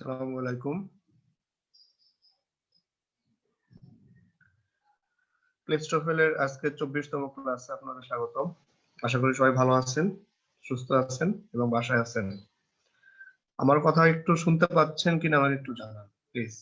আসসালামু আলাইকুম। ক্লিপস্টোফেলের আজকে 24তম ক্লাসে আপনাদের স্বাগতম। আশা করি সবাই ভালো আছেন, সুস্থ আছেন এবং বাসায় আছেন। আমার কথা একটু শুনতে পাচ্ছেন কিনা আমাকে একটু জানান প্লিজ।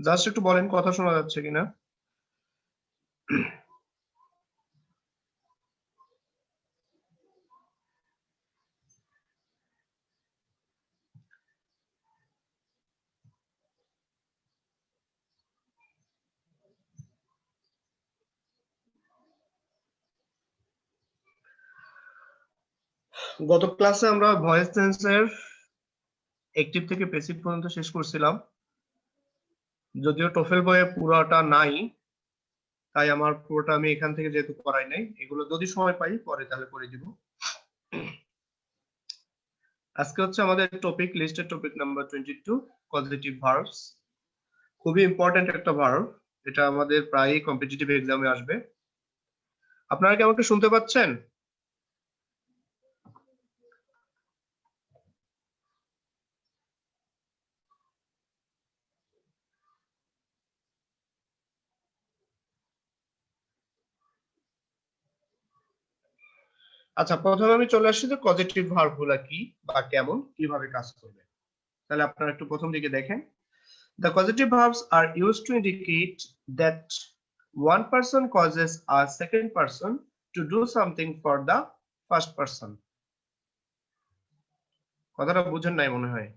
জাস্ট একটু বলেন কথা শোনা যাচ্ছে কিনা। গত ক্লাসে আমরা ভয়েস টেন্সের অ্যাক্টিভ থেকে প্যাসিভ পর্যন্ত শেষ করছিলাম। যদিও টোফেল বইয়ে পুরোটা নাই, তাই আমার পুরোটা আমি এখান থেকে যেহেতু করাই নাই, এগুলো যদি সময় পাই পরে তাহলে করে দিব। আজকে হচ্ছে আমাদের topic listed topic number 22, positive verbs. খুবই ইম্পর্টেন্ট একটা ভার্ব, এটা আমাদের প্রায়ই কম্পিটিটিভ এক্সামে আসবে। আপনারা কি আমাকে শুনতে পাচ্ছেন? আচ্ছা, প্রথমে আমি চলে আসছি যে পজিটিভ ভার্ব গুলা কি বা কেমন, কিভাবে কাজ করবে। তাহলে আপনারা একটু প্রথম দিকে দেখেন। The causative verbs are used to indicate that one person causes a second person to do something for the first person. কথাটা বুঝেন নাই মনে হয়।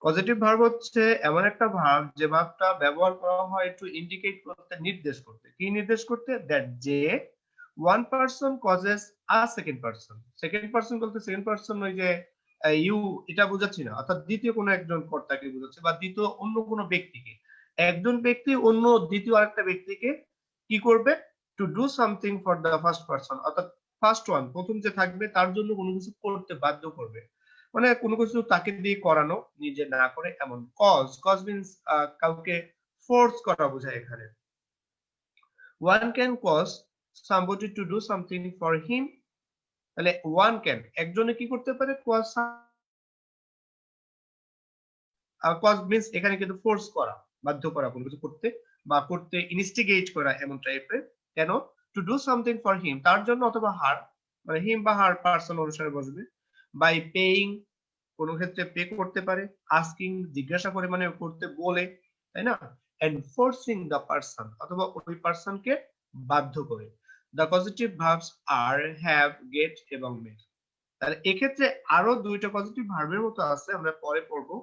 পজিটিভ ভার্ব হচ্ছে এমন একটা ভার্ব যে ভার্বটা ব্যবহার করা হয় টু ইন্ডিকেট করতে, নির্দেশ করতে। কি নির্দেশ করতে? দ্যাট যে ওয়ান পারসন কজেস আ সেকেন্ড পারসন। সেকেন্ড পারসন বলতে সেকেন্ড পারসন ওই যে ইউ, এটা বোঝাচ্ছি না, অর্থাৎ দ্বিতীয় কোনো একজন কর্তাকে বোঝাচ্ছে বা দ্বিতীয় অন্য কোনো ব্যক্তিকে। একজন ব্যক্তি অন্য দ্বিতীয় আরেকটা ব্যক্তিকে কি করবে? To do something for the first person, অর্থাৎ ফার্স্ট ওয়ান, প্রথম যে থাকবে তার জন্য কোনো কিছু করতে বাধ্য করবে। মানে কোনো কিছু তাকে দিয়ে করানো, নিজে না করে এমন। কজ মিন্স কাউকে ফোর্স করা বোঝায় এখানে। One can cause somebody to do something for him, তাহলে ওয়ান ক্যান, একজনে কি করতে পারে? কজ মিন্স এখানে কিন্তু ফোর্স করা, বাধ্য করা কোনো কিছু করতে বা করতে ইনস্টিগেট করা এমন টাইপের। কেন? To do something for him, তার জন্য অথবা হার, মানে হিম বা হার পার্সন অনুসারে বসবে। বাই পেইং, কোনো ক্ষেত্রে পে করতে পারে। আস্কিং, জিজ্ঞাসা করে মানে করতে বলে, তাই না? এন্ড ফোর্সিং দ্য পারসন, অথবা ওই পারসনকে বাধ্য করে। The positive verbs are have, get এবং মেক। তাহলে এক্ষেত্রে আরো দুইটা পজিটিভ ভার্বের মতো আছে, আমরা পরে পড়বো।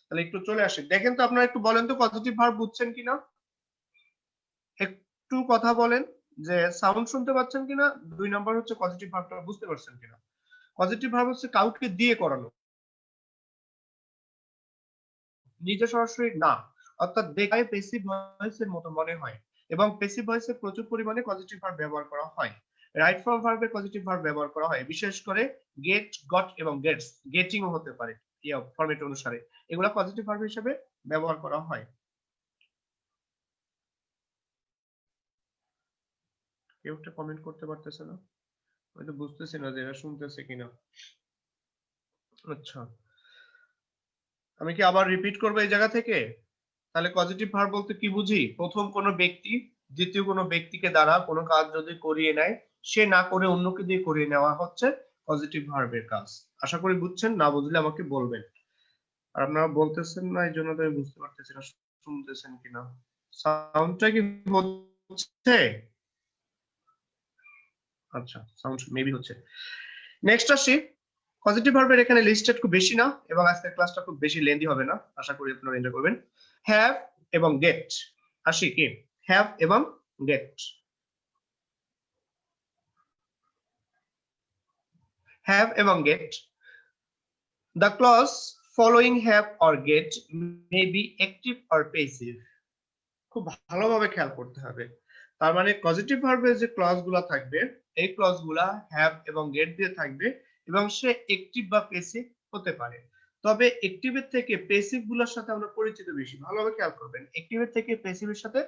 তাহলে একটু চলে আসি, দেখেন তো আপনারা একটু বলেন তো পজিটিভ ভার্ব বুঝছেন কিনা, একটু কথা বলেন যে সাউন্ড শুনতে পাচ্ছেন কিনা। 2 নাম্বার হচ্ছে পজিটিভ ভার্বটা বুঝতে পারছেন কিনা। পজিটিভ ভার্ব হচ্ছে কাউকে দিয়ে করানো, নিজে সরাসরি না, অর্থাৎ দেখায় প্যাসিভ ভয়েসের মতো মনে হয়। এবং প্যাসিভ ভয়েসে প্রচুর পরিমাণে পজিটিভ ভার্ব ব্যবহার করা হয়। রাইট ফর্ম ভার্বে পজিটিভ ভার্ব ব্যবহার করা হয়, বিশেষ করে গেট, গট এবং গেটস, গেটিং ও হতে পারে ফরম্যাট অনুসারে। এগুলা পজিটিভ ভার্ব হিসেবে ব্যবহার করা হয়। কেউ একটা কমেন্ট করতে পারতেছে না, হয়তো বুঝতেছি না যে এরা শুনতেছে কিনা। আচ্ছা, আমি কি আবার রিপিট করবো এই জায়গা থেকে? তাহলে পজিটিভ ভার্ব বলতে কি বুঝি? প্রথম কোনো ব্যক্তি দ্বিতীয় কোনো ব্যক্তিকে দ্বারা কোনো কাজ যদি করিয়ে নেয়, সে না করে অন্যকে দিয়ে করিয়ে নেওয়া হচ্ছে পজিটিভ ভার্বের কাজ। আশা করি বুঝছেন, না বুঝলে আমাকে বলবেন। আর আপনারা বলতেছেন না, এই জন্য তো আমি বুঝতে পারতেছি না শুনতেছেন কিনা। সাউন্ডটা কি হচ্ছে? আচ্ছা, সাউন্ড মেবি হচ্ছে। নেক্সট আসি। পজিটিভ ভার্বের এখানে লিস্টেড খুব বেশি না, এবং আজকের ক্লাসটা খুব বেশি লেন্দি হবে না, আশা করি আপনারা এনজয় করবেন। হ্যাভ এবং গেট। আসি কি হ্যাভ এবং গেট। হ্যাভ এবং gate. The clause following have or get may be active or passive. খুব ভালোভাবে খেয়াল করতে হবে। তার মানে পজিটিভ ভার্বের যে ক্লজ গুলা থাকবে, এই ক্লজ গুলা হ্যাভ এবং গেট দিয়ে থাকবে, এবং সে অ্যাক্টিভ বা প্যাসিভ হতে পারে। তবে অ্যাক্টিভের থেকে প্যাসিভ গুলোর সাথে আমরা পরিচিত বেশি। ভালোভাবে খেয়াল করবেন, অ্যাক্টিভের থেকে প্যাসিভের সাথে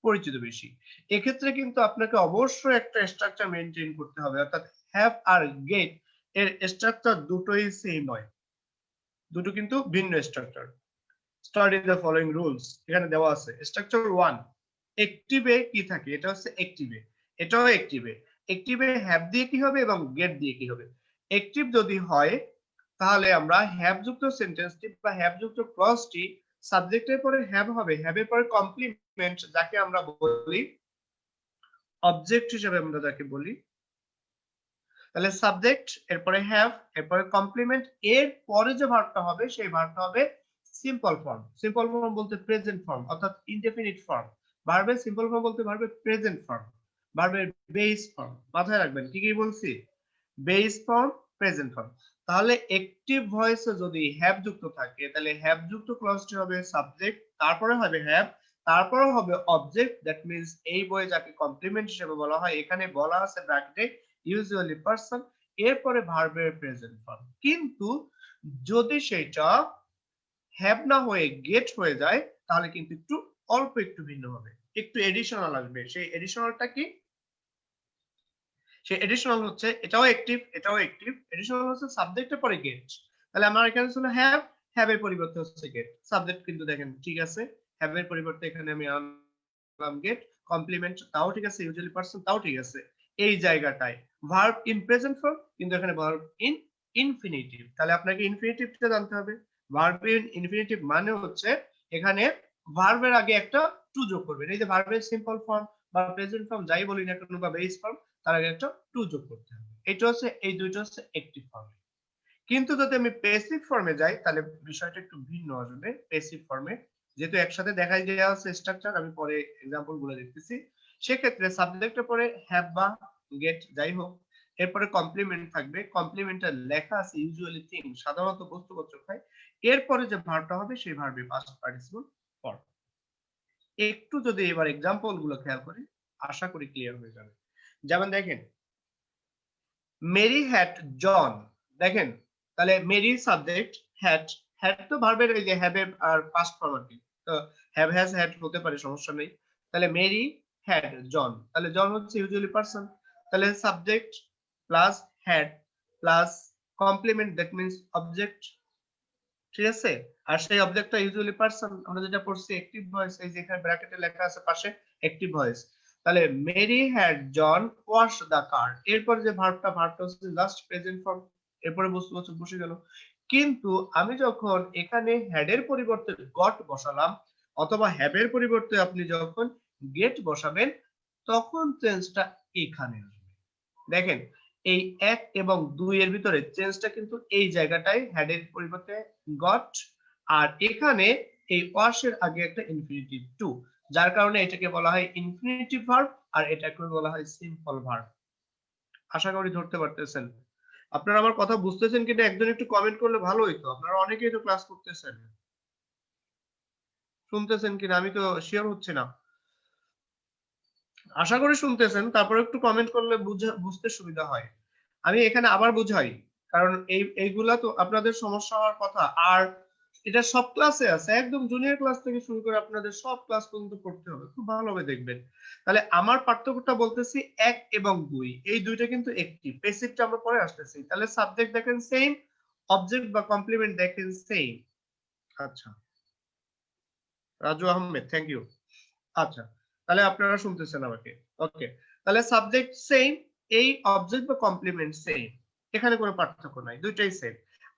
পরিচিত বেশি। এক্ষেত্রে কিন্তু আপনাকে অবশ্যই একটা স্ট্রাকচার মেনটেন করতে হবে, অর্থাৎ হ্যাভ আর গেট এর স্ট্রাকচার দুটোই সেম নয়, দুটো কিন্তু ভিন্ন structure. Study the following rules এখানে দেওয়া আছে। স্ট্রাকচার 1, অ্যাক্টিভে কি থাকে, এটা হচ্ছে অ্যাক্টিভে, এটাও অ্যাক্টিভে। অ্যাক্টিভে হ্যাভ দিয়ে কি হবে এবং গেট দিয়ে কি হবে। অ্যাক্টিভ যদি হয় তাহলে আমরা হ্যাভ যুক্ত সেন্টেন্সটি বা হ্যাভ যুক্ত ক্লজটি সাবজেক্টের পরে হ্যাভ হবে, হ্যাভের পরে কমপ্লিমেন্ট যাকে আমরা বলি অবজেক্ট হিসেবে আমরা যাকে বলি, তাহলে সাবজেক্ট এরপরে হ্যাভ এরপরে কমপ্লিমেন্ট, এর পরে যে ভার্বটা হবে সেই ভার্বটা হবে সিম্পল ফর্ম। সিম্পল ফর্ম বলতে প্রেজেন্ট ফর্ম অর্থাৎ ইনডেফিনিট ফর্ম। ভার্বের সিম্পল ফর্ম বলতে ভার্বের প্রেজেন্ট ফর্ম, ভার্বের বেস ফর্ম। মাথায় রাখবেন কি কি বলছি, বেস ফর্ম, প্রেজেন্ট ফর্ম। তাহলে অ্যাক্টিভ ভয়েসে যদি হ্যাভ যুক্ত থাকে তাহলে হ্যাভ যুক্ত ক্লজটি হবে সাবজেক্ট, তারপরে হবে হ্যাভ, তারপরে হবে অবজেক্ট, দ্যাট মিন্স এই বইয়ে যাকে কমপ্লিমেন্ট হিসেবে বলা হয় এখানে বলা আছে ব্র্যাকেটে ইউজুয়ালি পারসন, এরপরে ভার্বের প্রেজেন্ট ফর্ম। কিন্তু যদি সেটা হ্যাভ না হয়ে গেট হয়ে যায় তাহলে কিন্তু একটু অল্প একটু ভিন্ন হবে, একটু এডিশনাল আসবে। সেই এডিশনালটা কি, সেই এডিশনাল হচ্ছে এটাও অ্যাক্টিভ এটাও অ্যাক্টিভ, এডিশনাল হচ্ছে সাবজেক্টের পরে গেট। তাহলে আমার এখানে ছিল হ্যাভ, হ্যাভ এর পরিবর্তে হচ্ছে গেট। সাবজেক্ট কিন্তু দেখেন ঠিক আছে, হ্যাভ এর পরিবর্তে এখানে আমি আনলাম গেট, কমপ্লিমেন্ট তাও ঠিক আছে, ইউজুয়ালি পারসন তাও ঠিক আছে। এই জায়গাটায় ভার্ব ইন প্রেজেন্ট ফর্ম কিন্তু এখানে ভার্ব ইন ইনফিনিটিভ। তাহলে আপনাকে ইনফিনিটিভটা জানতে হবে। ভার্ব ইন ইনফিনিটিভ মানে হচ্ছে এখানে ভার্বের আগে একটা টু যোগ করবেন। এই যে ভার্বের সিম্পল ফর্ম বা প্রেজেন্ট ফর্ম যাই বলি না কেন বা বেস ফর্ম, তার আগে একটা টু যোগ করতে হবে। এটা হচ্ছে, এই দুইটা হচ্ছে অ্যাক্টিভ ফর্মে। কিন্তু যদি আমি প্যাসিভ ফর্মে যাই তাহলে বিষয়টা একটু ভিন্ন আসবে। প্যাসিভ ফর্মে যেহেতু একসাথে দেখাই দেওয়া আছে স্ট্রাকচার, আমি পরে এক্সাম্পল গুলো দেখতেছি। সেক্ষেত্রে সাবজেক্টের পরে হ্যাভ বা গেট যাই হোক, এরপরে কমপ্লিমেন্ট থাকবে। কমপ্লিমেন্টের লেখা আছে ইউজুয়ালি থিং, সাধারণত বস্তুবাচক হয়। এরপরে যে ভার্বটা হবে সেই ভার্বে পাস্ট পার্টিসিপল ফর্ম। একটু যদি এবার এক্সাম্পল গুলো খেয়াল করি আশা করি ক্লিয়ার হয়ে যাবে। যেমন দেখেন মেরি হ্যাড জন, দেখেন তাহলে মেরি সাবজেক্ট, হ্যাড, হ্যাড তো ভার্বের এই যে হ্যাভ এর আর পাস্ট ফর্ম আর কি, তো হ্যাভ হ্যাজ হ্যাড হতে পারে সমস্যা নেই। তাহলে মেরি হ্যাড জন, তাহলে জন হচ্ছে ইউজুয়ালি পারসন, তাহলে subject plus had plus complement that means object, ঠিক আছে। আর সেই অবজেক্টটা ইউজুয়ালি পারসন, আমরা যেটা পড়ছি অ্যাক্টিভ ভয়েস, এই যে এখানে ব্র্যাকেটে লেখা আছে পাশে অ্যাক্টিভ ভয়েস। তাহলে Mary had John wash the কার, এরপর যে ভার্বটা হচ্ছে জাস্ট প্রেজেন্ট ফর্ম, এরপরে বস্তুবাচক বসে গেল। কিন্তু আমি যখন এখানে হ্যাড এর পরিবর্তে গট বসালাম অথবা হ্যাভ এর পরিবর্তে আপনি যখন গেট বসাবেন তখন চেঞ্জটা এখানে আসবে। দেখেন এই 1 এবং 2 এর ভিতরে চেঞ্জটা কিন্তু এই জায়গাটায় হ্যাড এর পরিবর্তে গট, আর এখানে এই ওয়াশ এর আগে একটা ইনফিনিটিভ টু, যার কারণে এটাকে বলা হয় ইনফিনিটিভ ভার্ব আর এটাকে বলা হয় সিম্পল ভার্ব। আশা করি ধরতে পারতেছেন। আপনারা আমার কথা বুঝতেছেন কিনা একজন একটু কমেন্ট করলে ভালো হইতো, আপনারা অনেকেই তো ক্লাস করতেছেন, শুনতেছেন কিনা আমি তো শিওর হচ্ছি না। আশা করি শুনতেছেন, তারপরে একটু কমেন্ট করলে বুঝতে সুবিধা হয়। আমি এখানে আবার বুঝাই, কারণ এইগুলা তো আপনাদের সমস্যা হওয়ার কথা। আর এটা সব ক্লাসে আছে, একদম জুনিয়র ক্লাস থেকে শুরু করে আপনাদের সব ক্লাস পর্যন্ত পড়তে হবে, খুব ভালোভাবে দেখবেন। তাহলে আমার পার্থক্যটা বলতেছি 1 এবং 2, এই দুইটা কিন্তু একটি, প্যাসিভটা আমরা পরে আসতেছি। তাহলে সাবজেক্ট দেখেন সেম, অবজেক্ট বা কমপ্লিমেন্ট দেখেন সেম। আচ্ছা রাজু আহমেদ, থ্যাংক ইউ। আচ্ছা তাহলে আপনারা শুনতেছেন আমাকে, ওকে। তাহলে সাবজেক্ট সেম, এই অবজেক্ট বা কমপ্লিমেন্ট সেম, এখানে কোনো পার্থক্য নাই, দুইটাই সেম।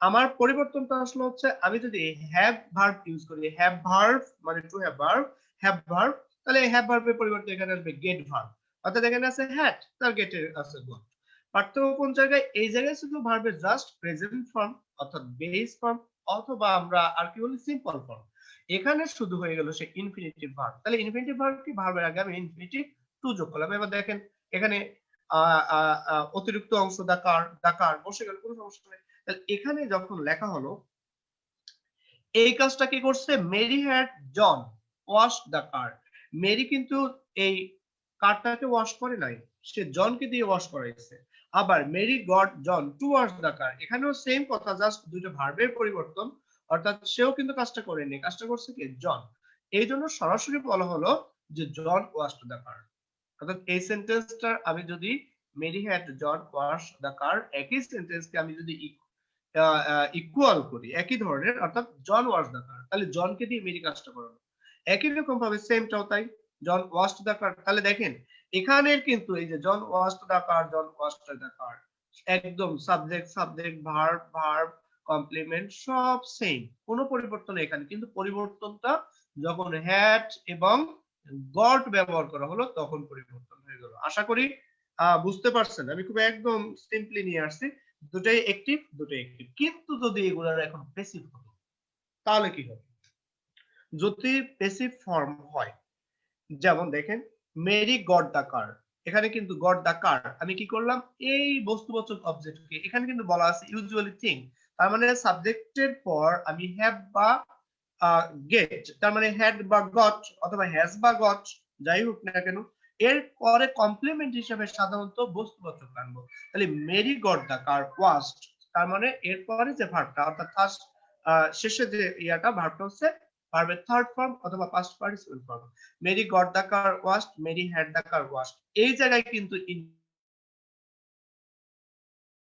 আমার পরিবর্তনটা আসলে হচ্ছে আমি যদি হ্যাভ ভার্ব ইউজ করি, হ্যাভ ভার্ব মানে to have verb, have verb, তাহলে হ্যাভ ভার্বের পরিবর্তে এখানে আসবে গেট ভার্ব, অর্থাৎ এখানে আছে হ্যাড তার গেটে আছে গট। পার্থক্য কোন জায়গায়, এই জায়গায় শুধু ভার্বের জাস্ট প্রেজেন্ট ফর্ম অর্থাৎ বেস ফর্ম অথবা আমরা আর কি বলি সিম্পল ফর্ম, এখানে শুধু হয়ে গেল সে ইনফিনিটিভ ভার্ব। তাহলে ইনফিনিটিভ ভার্ব কি, ভার্বের আগে আমি ইনফিনিটিভ টু যোগ করলাম। এবার দেখেন এখানে অতিরিক্ত অংশ দা কার বসে গেল, কোনো সমস্যা নেই। তাহলে এখানে যখন লেখা হলো এই কাজটা কি করছে, Mary had John wash the car, Mary কিন্তু এই কারটাকে ওয়াশ করে নাই, সে জনকে দিয়ে ওয়াশ করাইছে। আবার Mary got John to wash the car, এখানেও সেম কথা, জাস্ট দুইটা ভার্বের পরিবর্তন। অর্থাৎ সেও কিন্তু কাজটা করেনি, কাজটা করছে কি জন। এই জন্য সরাসরি বলা হলো যে জন ওয়াশড দ্য কার। অর্থাৎ এই সেন্টেন্সটা আমি যদি Mary had John wash the car, একই সেন্টেন্সকে আমি যদি ইকুয়াল করি, একই ধরনের, অর্থাৎ জন ওয়াশ দ্য কার, তাহলে জনকে দিয়ে মেরি কাজটা করানো। একই রকম ভাবে সেমটাও তাই, জন ওয়াশড দ্য কার। তাহলে দেখেন এখানের কিন্তু এই যে John washed the car, John washed the car, একদম subject subject verb verb complement সব সেম, কোনো পরিবর্তন নেই এখানে। কিন্তু পরিবর্তনটা যখন হ্যাড এবং গট ব্যবহার করা হলো তখন পরিবর্তন হয়ে গেল। আশা করি বুঝতে পারছেন। আমি খুব একদম সিম্পলি নিয়ে আসছি, দুটাই অ্যাক্টিভ দুটাই অ্যাক্টিভ। কিন্তু যদি এগুলার এখন প্যাসিভ হতো তাহলে কি হবে? যদি প্যাসিভ ফর্ম হয়, যেমন দেখেন মেরি গট দ্য কার, এখানে কিন্তু গট দ্য কার আমি কি করলাম, এই বস্তুবাচক অবজেক্টকে, এখানে কিন্তু বলা আছে ইউজুয়ালি থিং, তার মানে সাবজেক্টের পর আমি হ্যাভ বা গেট, তার মানে হ্যাড বা গট অথবা হ্যাজ বা গট যাই হোক না কেন, এর পরে কমপ্লিমেন্ট হিসেবে সাধারণত বস্তুবাচক আনবো। তাহলে Mary got the car washed, তার মানে এরপরে যে ভার্বটা অর্থাৎ ফার্স্ট শেষে যে ইয়াটা ভার্বটা হচ্ছে ভার্বের থার্ড ফর্ম অথবা past participle form. Mary got the car washed, Mary had the car washed, এই জায়গায় কিন্তু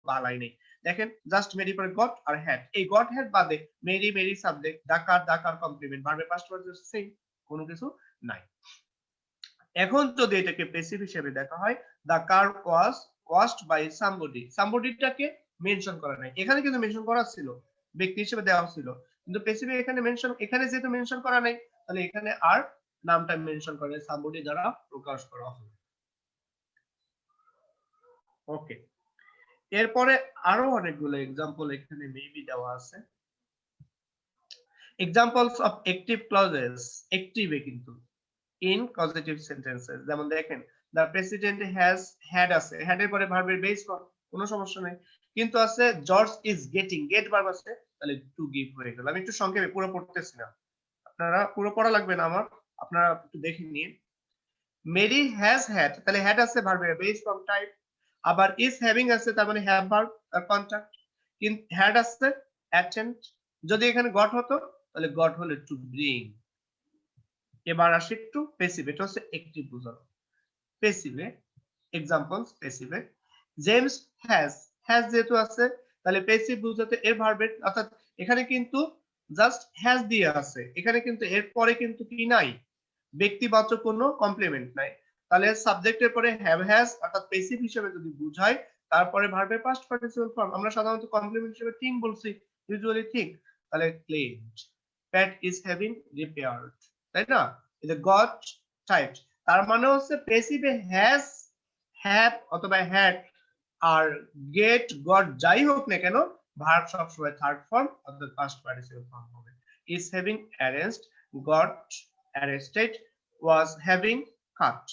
বালাই নেই। দেখেন জাস্ট মেরি পরে গট আর হ্যাড, এই গট হ্যাড বাদে Mary Mary subject, the car complement, ভার্বের পাস্ট পার্টিসিপল সেম, কোনো কিছু নাই। এখন যদি এটাকে প্যাসিভ হিসেবে দেখা হয়, the car was washed by somebody, সামবডিটাকে মেনশন করা নাই, এখানে কিন্তু মেনশন করা ছিল, ব্যক্তি হিসেবে দেওয়া ছিল, কিন্তু প্যাসিভে এখানে মেনশন, এখানে যেহেতু মেনশন করা নাই তাহলে এখানে আর নামটা মেনশন করে সামবডি দ্বারা প্রকাশ করা হবে। ওকে, এরপরে আরো অনেকগুলো এক্সাম্পল এখানে মেবি দেওয়া আছে। এক্সাম্পলস অফ অ্যাক্টিভ ক্লজেস, অ্যাক্টিভে কিন্তু ইন পজিটিভ সেন্টেন্সেস, যেমন দেখেন দ্য প্রেসিডেন্ট হ্যাজ, হ্যাড আছে, হ্যাড এর পরে ভার্বের বেস ফর্ম, কোনো সমস্যা নেই, কিন্তু আছে George is getting, get verb আছে, তাহলে টু গিভ হয়ে গেল। আমি একটু সংক্ষেপে পুরো পড়তেছি না, আপনারা পুরো পড়া লাগবে না আমার, আপনারা একটু দেখে নিন। মেরি হ্যাজ হ্যাড, তাহলে হ্যাড আছে ভার্বের বেস ফর্ম টাইপ, আবার ইজ হ্যাভিং আছে তার মানে হ্যাভ ভার্ব কন্টাক্ট, কিন্তু হ্যাড আছে অ্যাটেন্ড, যদি এখানে গট হতো তাহলে গট হলে টু ব্রিং। এবার আসি একটু প্যাসিভ, এটা হচ্ছে অ্যাক্টিভ বোঝানো। প্যাসিভে এক্সাম্পলস, প্যাসিভে জেমস হ্যাজ, হ্যাজ যেহেতু আছে তাহলে প্যাসিভ বুঝাতে এর ভার্বের, অর্থাৎ এখানে কিন্তু জাস্ট হ্যাজ দিয়ে আছে, এখানে কিন্তু এর পরে কিন্তু কি নাই, ব্যক্তিবাচক কোনো কমপ্লিমেন্ট নাই, তাহলে সাবজেক্টের পরে হ্যাভ হ্যাজ অর্থাৎ প্যাসিভ হিসেবে যদি বুঝায়, তারপরে ভার্বের পাস্ট পার্টিসিপল ফর্ম, আমরা সাধারণত কমপ্লিমেন্ট হিসেবে থিং বলছি, ইউজুয়ালি থিং, তাহলে cleaned, Pat is having repaired, তাই না, এই যে গট টাইপ, তার মানে হচ্ছে প্যাসিভে হ্যাজ হ্যাভ অথবা হ্যাড আর গেট গট যাই হোক না কেন, ভার্ব সবসময় থার্ড ফর্ম অর্থাৎ পাস্ট পার্টিসিপল ফর্ম হবে। Is having arranged, got arrested, was having cut.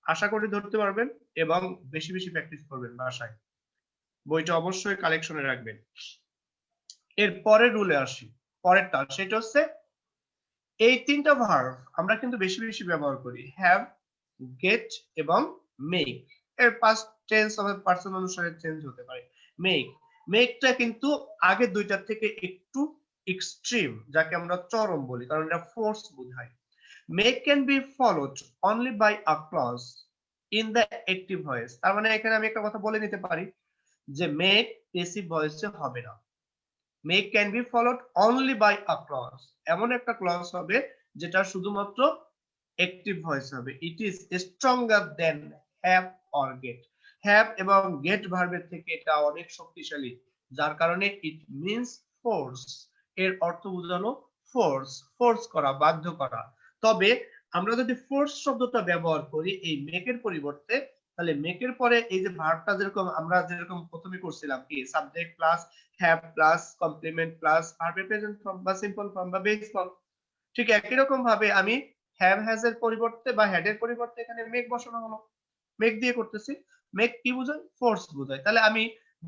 আশা করি ধরতে পারবেন এবং বেশি বেশি প্র্যাকটিস করবেন বাসায়, বইটা অবশ্যই কালেকশনে রাখবেন। এর পরের রুলে আসি, পরেরটা সেটা হচ্ছে এই তিনটা ভার্ব আমরা কিন্তু বেশি বেশি ব্যবহার করি, হ্যাভ, গেট এবং মেক, এর পাস্ট টেন্স অথবা পার্সন অনুসারে চেঞ্জ হতে পারে। মেক, মেকটা কিন্তু আগের দুইটার থেকে একটু এক্সট্রিম, যাকে আমরা চরম বলি, কারণ এটা ফোর্স বোঝায়। Make can be followed only by a clause in the active voice, তার মানে এখানে আমি একটা কথা বলে নিতে পারি যে মেক প্যাসিভ ভয়েসে হবে না, make can be followed only by a clause, এমন একটা ক্লজ হবে যেটা শুধুমাত্র অ্যাক্টিভ ভয়েস হবে। It is stronger than have or get, have এবং গেট ভার্বের থেকে এটা অনেক শক্তিশালী, যার কারণে ইট মিন্স ফোর্স, এর অর্থ বোঝানো ফোর্স, ফোর্স করা, বাধ্য করা। তবে আমরা যদি ফোর্স শব্দটা ব্যবহার করি এই মেকের পরিবর্তে, তাহলে মেকের পরে এই যে ভার্বটা যেরকম আমরা যেরকম প্রথমে করছিলাম কি subject plus have plus complement plus ভার্বের প্রেজেন্ট ফর্ম বা সিম্পল ফর্ম বা বেস ফর্ম, ঠিক একই রকম ভাবে আমি হ্যাভ হ্যাজ এর পরিবর্তে বা হ্যাড এর পরিবর্তে এখানে মেক বসানো হলো, মেক দিয়ে করতেছি, মেক কি বোঝায়, ফোর্স বোঝায়। তাহলে আমি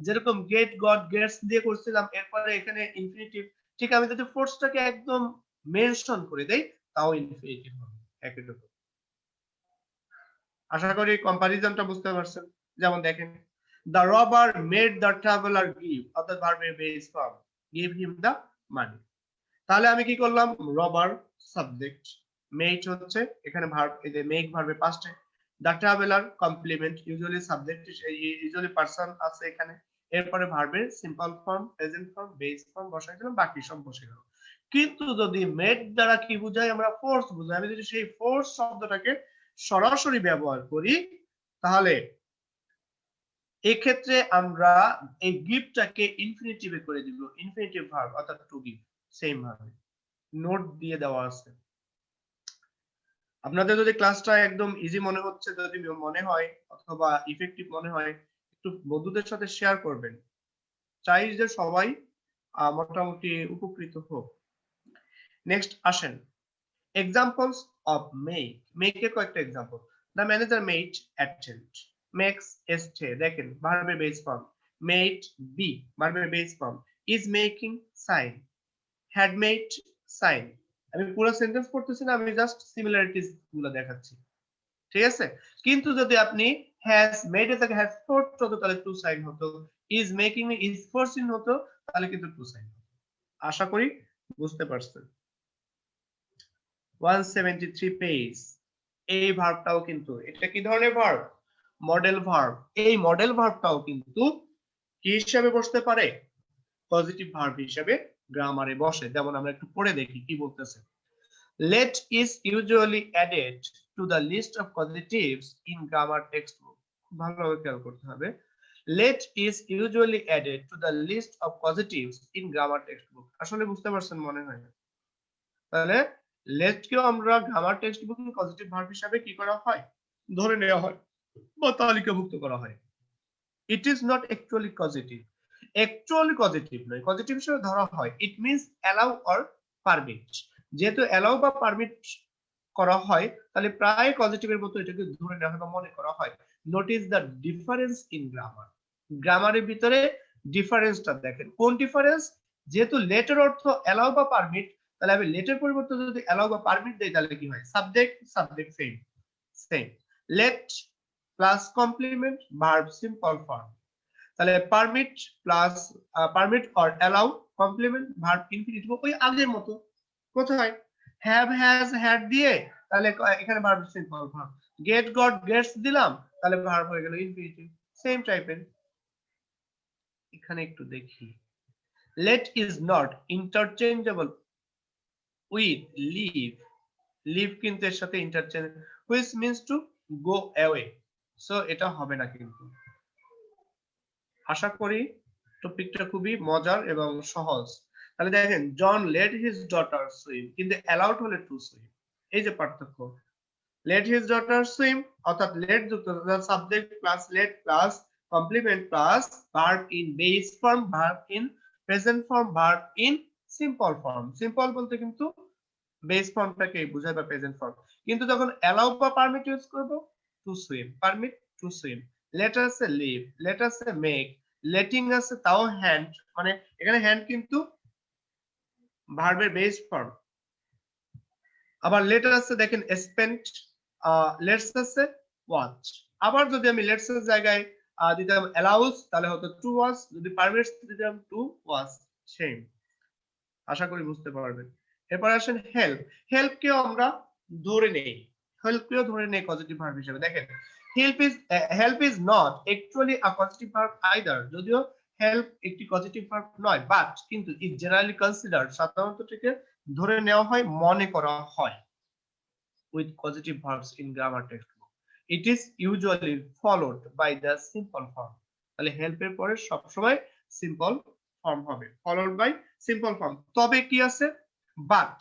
যেরকম গেট গট গেটস দিয়ে করছিলাম এরপরে এখানে ইনফিনিটিভ, ঠিক আমি যদি ফোর্সটাকে একদম মেনশন করে দেই তাও ইনফিনিটিভ হবে, একই রকম। আশা করি কম্পারিজনটা বুঝতে পারছেন। যেমন দেখেন the rubber made the traveller give, অর্থাৎ ভার্বের base form, give him the money. তাহলে আমি কি করলাম, রবার সাবজেক্ট, মেট হচ্ছে এখানে ভার্ব, এই যে মেক ভার্বের পাস্টে, the traveller complement, usually subject usually person আছে এখানে, এরপরে ভার্বের simple form, present form, base form বসাই দিলাম, বাকি সব বসে গেল। কিন্তু যদি মেট দ্বারা কি বুঝাই, আমরা ফোর্স বুঝাই, আমি যদি সেই ফোর্স শব্দটাকে সরাসরি ব্যবহার করি, তাহলে এক্ষেত্রে আমরা এই গিভটাকে ইনফিনিটিভে করে দিব, ইনফিনিটিভ ভার্ব অর্থাৎ টু গিভ, সেম ভাবে নোট দিয়ে দেওয়া আছে। আপনাদের যদি ক্লাসটা একদম ইজি মনে হচ্ছে, যদি মনে হয় অথবা ইফেক্টিভ মনে হয়, একটু বন্ধুদের সাথে শেয়ার করবেন, চাই যে সবাই মোটামুটি উপকৃত হোক। নেক্সট আসেন, এক্সাম্পলস অফ মেক। মেকের কয়েকটা example, the manager made attend, makes এসছে, দেখেন ভার্বের বেস ফর্ম, মেড বি ভার্বের base form, is making sign, had made sign. আমি পুরো সেন্টেন্স পড়তেছি না, আমি জাস্ট সিমিলারিটিস গুলো দেখাচ্ছি, ঠিক আছে? কিন্তু যদি আপনি হ্যাজ মেড এর জায়গায় হ্যাজ ফোর্সড হতো তাহলে টু সাইন হতো, ইজ মেকিং ইজ ফোর্সিং হতো তাহলে কিন্তু টু সাইন। আশা করি বুঝতে পারছেন। 173 পেজ, এই ভার্বটাও কিন্তু, এটা কি ধরনের ভার্ব? Modal verb. এই মডেল ভার্বটাও কিন্তু কি হিসাবে বসতে পারে? পজিটিভ ভার্ব হিসাবে গ্রামারে বসে। যেমন আমরা একটু পড়ে দেখি কি বলতেছে। Let is usually added to the list of positives in grammar textbook. ভালোভাবে খেয়াল করতে হবে। Let is usually added to the list of positives in grammar textbook. আসলে বুঝতে পারছেন মনে হয়। তাহলে let কেও আমরা গ্রামার টেক্সটবুকে পজিটিভ ভার্ব হিসাবে কি করা হয়? ধরে নেওয়া হয় বা তালিকাভুক্ত করা হয়। It is not actually causative. Actually causative নয়, পজিটিভ হিসেবে ধরা হয়। It means allow or permit. যেহেতু allow বা permit করা হয়, তাহলে প্রায় পজিটিভের মতো এটাকে ধরে নেওয়া হয় বা মনে করা হয়। Notice the difference in grammar. গ্রামারের ভিতরে ডিফারেন্সটা দেখেন। কোন ডিফারেন্স? যেহেতু লেটের অর্থ allow বা permit, তাহলে আমি লেটের পরিবর্তে যদি allow বা permit দেই তাহলে কি হয়? Subject subject same same. Let plus complement verb simple form, তাহলে permit plus permit or allow complement verb infinitive ওই আগের মতো। কোথায়? হ্যাভ হ্যাজ হ্যাড দিয়ে তাহলে এখানে verb simple form, get got gets দিলাম তাহলে ভার্ব হয়ে গেল ইনফিনিটিভ, সেম টাইপের। এখানে একটু দেখি, let is not interchangeable with leave, leave কিন্তু এর সাথে interchange, which means to go away, so এটা হবে না কিন্তু। আশা করি টপিকটা খুবই মজার এবং সহজ। তাহলে দেখেন, John let his daughter swim, কিন্তু অ্যালাউড হলে টু সুইম, এই যে পার্থক্য। লেট হিজ ডটার সুইম অর্থাৎ লেট যুক্ত subject plus let plus complement plus verb in base form, verb in present form, verb in simple form. Simple বলতে কিন্তু base ফর্মটাকে বোঝায় বা প্রেজেন্ট ফর্ম। কিন্তু যখন অ্যালাউ বা পারমিট ইউজ করব, to swim, permit to swim. Let আছে leave, let আছে মেক, লেটিং আছে তাও হ্যান্ড, মানে এখানে হ্যান্ড কিন্তু ভার্বের বেস ফর্ম। আবার লেট আছে দেখেন স্পেন্ট, লেটস আছে ওয়াচ। আবার যদি আমি লেটস এর জায়গায় দিতাম অ্যালাউস তাহলে হতো টু ওয়াচ, যদি পারমিটস দিতাম টু ওয়াচ, সেম। আশা করি বুঝতে পারবেন। এরপর আসেন হেল্প। হেল্প কেও আমরা ধরে নেই, হেল্প কেও ধরে নেই পজিটিভ ভার্ব হিসেবে। দেখেন, help is not actually a positive verb either, যদিও হেল্প একটি পজিটিভ ভার্ব নয়, বাট কিন্তু ইট জেনারেলি কনসিডার্ড, সাধারণত এটাকে ধরে নেওয়া হয়, মনে করা হয় with positive verbs in grammar textbook. It is usually followed by the simple form. তাহলে হেল্প এর পরে সবসময় সিম্পল ফর্ম হবে, followed by simple form। তবে কি আছে? but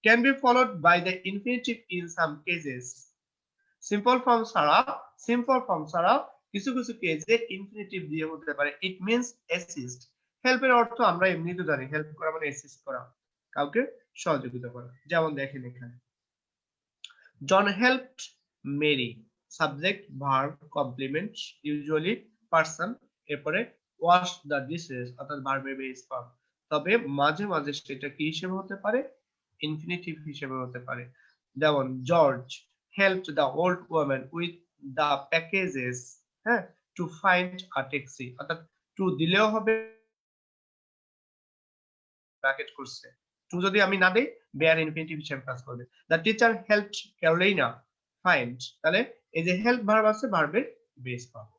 can be followed by the infinitive in some cases। Simple form ছাড়া কিছু কিছু কেসে ইনফিনিটিভ দিয়ে হতে পারে। It means assist. হেল্পের অর্থ আমরা এমনিতে জানি, হেল্প করা মানে অ্যাসিস্ট করা, কাউকে সহযোগিতা করা। যেমন দেখেন এখানে, John helped Mary, subject verb complement usually person, এরপরে wash the dishes অর্থাৎ ভার্বের বেস ফর্ম। তবে মাঝে মাঝে সেটা কি হিসেবে হতে পারে? ইনফিনিটিভ হিসেবে হতে পারে। যেমন George helped the old woman with the packages, হ্যাঁ, to find a taxi, অর্থাৎ টু দিলেও হবে ব্র্যাকেট করছে, টু যদি আমি না দেই বেয়ার ইনফিনিটিভ হিসেবে কাজ করবে। The teacher helped Carolina find, তাহলে এই যে হেল্প ভার্ব আছে ভার্বের বেস ফর্ম।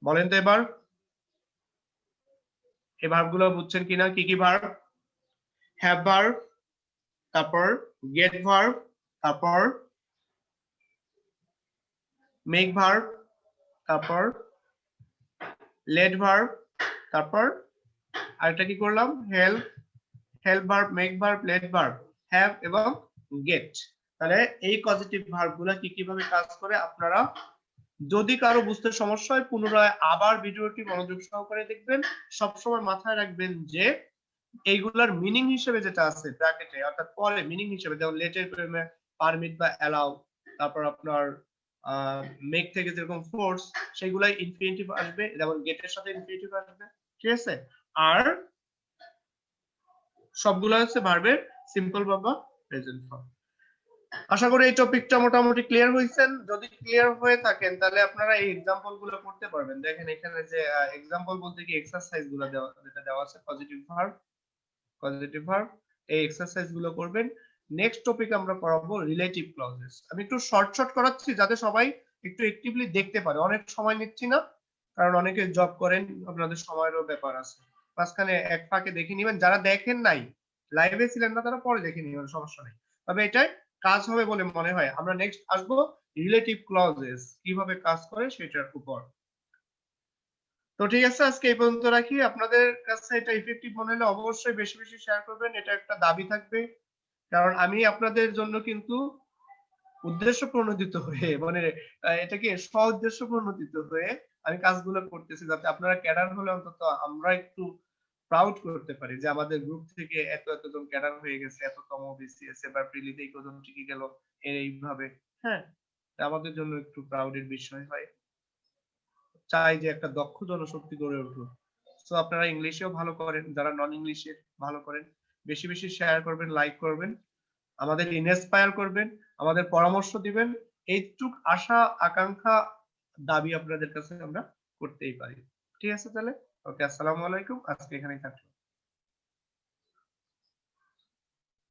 বলেন তো এবার এই ভার্বগুলো বুঝছেন কিনা? কি কি ভার্ব? হ্যাভ ভার্ব, তারপর গেট ভার্ব, তারপর মেক ভার্ব, তারপর লেট ভার্ব, তারপর আরেকটা কি করলাম? Help, help verb, make verb, let verb, have এবং গেট। তাহলে এই পজিটিভ ভার্বগুলো কি কিভাবে কাজ করে আপনারা যদি কারো বুঝতে সমস্যা হয় পুনরায় আবার ভিডিওটি মনোযোগ সহকারে দেখবেন। সবসময় মাথায় রাখবেন যে এইগুলার মিনিং হিসেবে যেটা আছে ব্র্যাকেটে, অর্থাৎ পরে মিনিং হিসেবে, যেমন লেটের প্রেমে পারমিট বা অ্যালাউ, তারপর আপনার মেক থেকে যেরকম ফোর্স, সেগুলাই ইনফিনিটিভ আসবে, যেমন গেটের সাথে ইনফিনিটিভ আসবে, ঠিক আছে? আর সবগুলো হচ্ছে ভার্বের সিম্পল বা প্রেজেন্ট ফর্ম। আশা করি এই টপিকটা মোটামুটি ক্লিয়ার হয়েছেন। যদি ক্লিয়ার হয়ে থাকেন তাহলে আপনারা এই এক্সাম্পল গুলো করতে পারবেন। দেখেন এখানে যে এক্সাম্পল বলতে কি এক্সারসাইজ গুলো যেটা দেওয়া আছে পজিটিভ ভার্ব, এই এক্সারসাইজ গুলো করবেন। নেক্সট টপিক আমরা পড়াবো রিলেটিভ ক্লজেস। আমি একটু শর্ট করাচ্ছি যাতে সবাই একটু অ্যাক্টিভলি দেখতে পারে। অনেক সময় নিচ্ছি না, কারণ অনেকে জব করেন, আপনাদের সময়েরও ব্যাপার আছে। মাঝখানে এক ফাঁকে দেখে নিবেন, যারা দেখেন নাই লাইভে ছিলেন না তারা পরে দেখে নিবেন, সমস্যা নেই। তবে এটাই কাজ হবে বলে মনে হয়। আমরা নেক্সট আসবো রিলেটিভ ক্লজেস কিভাবে কাজ করে সেটার উপর। তো ঠিক আছে, আজকে এই পর্যন্ত রাখি। আপনাদের কাছে এটা ইফেক্টিভ মনে হলে অবশ্যই বেশি বেশি শেয়ার করবেন, এটা একটা দাবি থাকবে। কারণ আমি আপনাদের জন্য কিন্তু উদ্দেশ্য প্রণোদিত হয়ে, মানে এটাকে স্ব-উদ্দেশ্য প্রণোদিত হয়ে আমি কাজগুলো করতেছি, যাতে আপনারা ক্যাডার হলে অন্তত আমরা একটু প্রাউড করতে পারি যে আমাদের গ্রুপ থেকে এতজন ক্যাডার হয়ে গেছে, এততম বিসিএস এবার প্রিলিতে এই কজন টিকে গেল এইভাবে। হ্যাঁ, আমাদের জন্য একটু প্রাউডের বিষয় হয়। চাই যে একটা দক্ষ জনশক্তি গড়ে উঠুক। তো আপনারা ইংলিশেও ভালো করেন, যারা নন ইংলিশে ভালো করেন, বেশি বেশি শেয়ার করবেন, লাইক করবেন, আমাদের ইন্সপায়ার করবেন, আমাদের পরামর্শ দিবেন। এইটুক আশা আকাঙ্ক্ষা দাবি আপনাদের কাছে আমরা করতেই পারি। ঠিক আছে তাহলে, ওকে, আসসালামু আলাইকুম, আজকে এখানেই থাকলো।